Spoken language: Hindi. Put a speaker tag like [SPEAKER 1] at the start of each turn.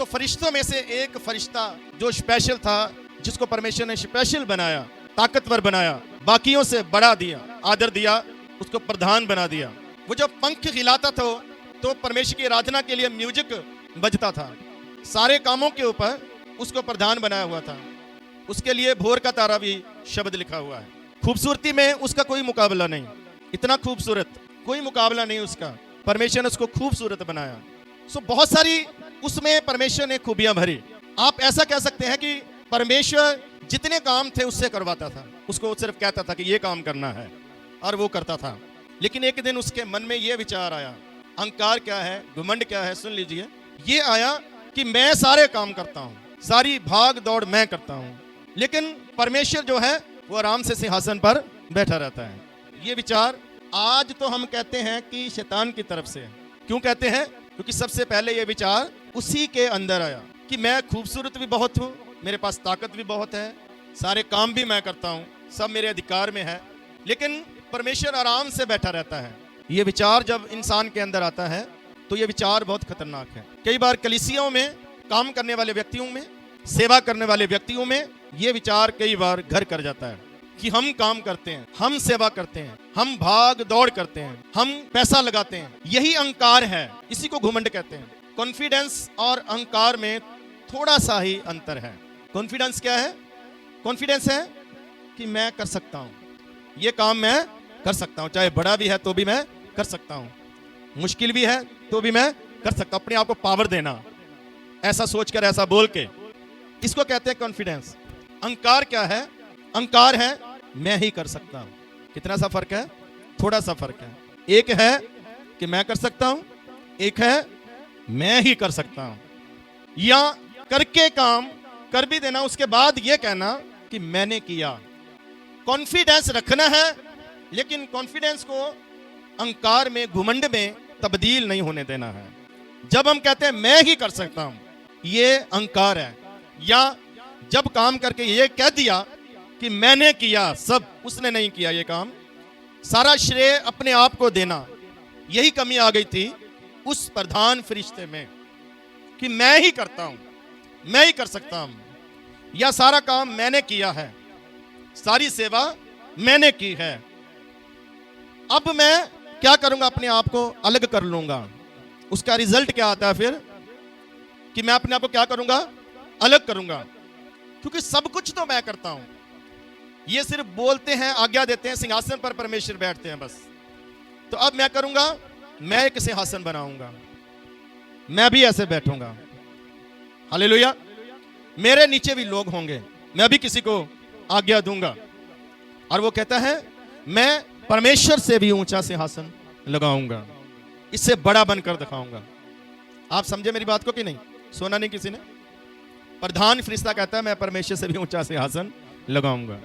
[SPEAKER 1] तो फरिश्तों में से एक फरिश्ता जो स्पेशल था, जिसको परमेश्वर ने स्पेशल बनाया, ताकतवर बनाया, बाकियों से बड़ा दिया, आदर दिया, उसको प्रधान बना दिया। वो जब पंख हिलाता था तो परमेश्वर की आराधना के लिए म्यूजिक बजता था, सारे कामों के ऊपर उसको प्रधान बनाया हुआ था। उसके लिए भोर का तारा भी शब्द लिखा हुआ है। खूबसूरती में उसका कोई मुकाबला नहीं, इतना खूबसूरत कोई मुकाबला नहीं उसका। परमेश्वर ने उसको खूबसूरत बनाया। सो बहुत सारी उसमें परमेश्वर ने खूबियां भरी। आप ऐसा कह सकते हैं कि परमेश्वर जितने काम थे उससे करवाता था, उसको सिर्फ कहता था कि ये काम करना है और वो करता था। लेकिन एक दिन उसके मन में ये विचार आया, अहंकार क्या है, घमंड क्या है, सुन लीजिए। ये आया कि मैं सारे काम करता हूँ, सारी भाग दौड़ मैं करता हूँ, लेकिन परमेश्वर जो है वो आराम से सिंहासन पर बैठा रहता है। ये विचार आज तो हम कहते हैं कि शैतान की तरफ से है। क्यों कहते हैं? क्योंकि सबसे पहले ये विचार उसी के अंदर आया कि मैं खूबसूरत भी बहुत हूँ, मेरे पास ताकत भी बहुत है, सारे काम भी मैं करता हूँ, सब मेरे अधिकार में है, लेकिन परमेश्वर आराम से बैठा रहता है। ये विचार जब इंसान के अंदर आता है तो ये विचार बहुत खतरनाक है। कई बार कलीसियाओं में काम करने वाले व्यक्तियों में, सेवा करने वाले व्यक्तियों में ये विचार कई बार घर कर जाता है कि हम काम करते हैं, हम सेवा करते हैं, हम भाग दौड़ करते हैं, हम पैसा लगाते हैं। यही अहंकार है, इसी को घमंड कहते हैं। कॉन्फिडेंस और अहंकार में थोड़ा सा ही अंतर है। कॉन्फिडेंस क्या है? कॉन्फिडेंस है कि मैं कर सकता हूँ, ये काम मैं कर सकता हूँ, चाहे बड़ा भी है तो भी मैं कर सकता हूँ, मुश्किल भी है तो भी मैं कर सकता हूँ। अपने आप को पावर देना, ऐसा सोचकर, ऐसा बोल के, इसको कहते हैं कॉन्फिडेंस। अहंकार क्या है? अहंकार है मैं ही कर सकता हूँ। कितना सा फर्क है? थोड़ा सा फर्क है। एक है कि मैं कर सकता हूँ, एक है मैं ही कर सकता हूँ। या करके काम कर भी देना, उसके बाद ये कहना कि मैंने किया। कॉन्फिडेंस रखना है, लेकिन कॉन्फिडेंस को अहंकार में, घुमंड में तब्दील नहीं होने देना है। जब हम कहते हैं मैं ही कर सकता हूं, ये अहंकार है। या जब काम करके ये कह दिया कि मैंने किया, सब उसने नहीं किया ये काम, सारा श्रेय अपने आप को देना, यही कमी आ गई थी उस प्रधान फरिश्ते में कि मैं ही करता हूं, मैं ही कर सकता हूं, या सारा काम मैंने किया है, सारी सेवा मैंने की है। अब मैं क्या करूंगा? अपने आप को अलग कर लूंगा। उसका रिजल्ट क्या आता है फिर? कि मैं अपने आप को क्या करूंगा? अलग करूंगा, क्योंकि सब कुछ तो मैं करता हूं। ये सिर्फ बोलते हैं, आज्ञा देते हैं, सिंहासन पर परमेश्वर बैठते हैं बस। तो अब मैं करूंगा, मैं एक सिंहासन बनाऊंगा, मैं भी ऐसे बैठूंगा। हालेलुया। मेरे नीचे भी लोग होंगे, मैं भी किसी को आज्ञा दूंगा। और वो कहता है मैं परमेश्वर से भी ऊंचा सिंहासन लगाऊंगा, इससे बड़ा बनकर दिखाऊंगा। आप समझे मेरी बात को कि नहीं? सुना नहीं किसी ने? प्रधान फरिश्ता कहता है मैं परमेश्वर से भी ऊंचा सिंहासन लगाऊंगा।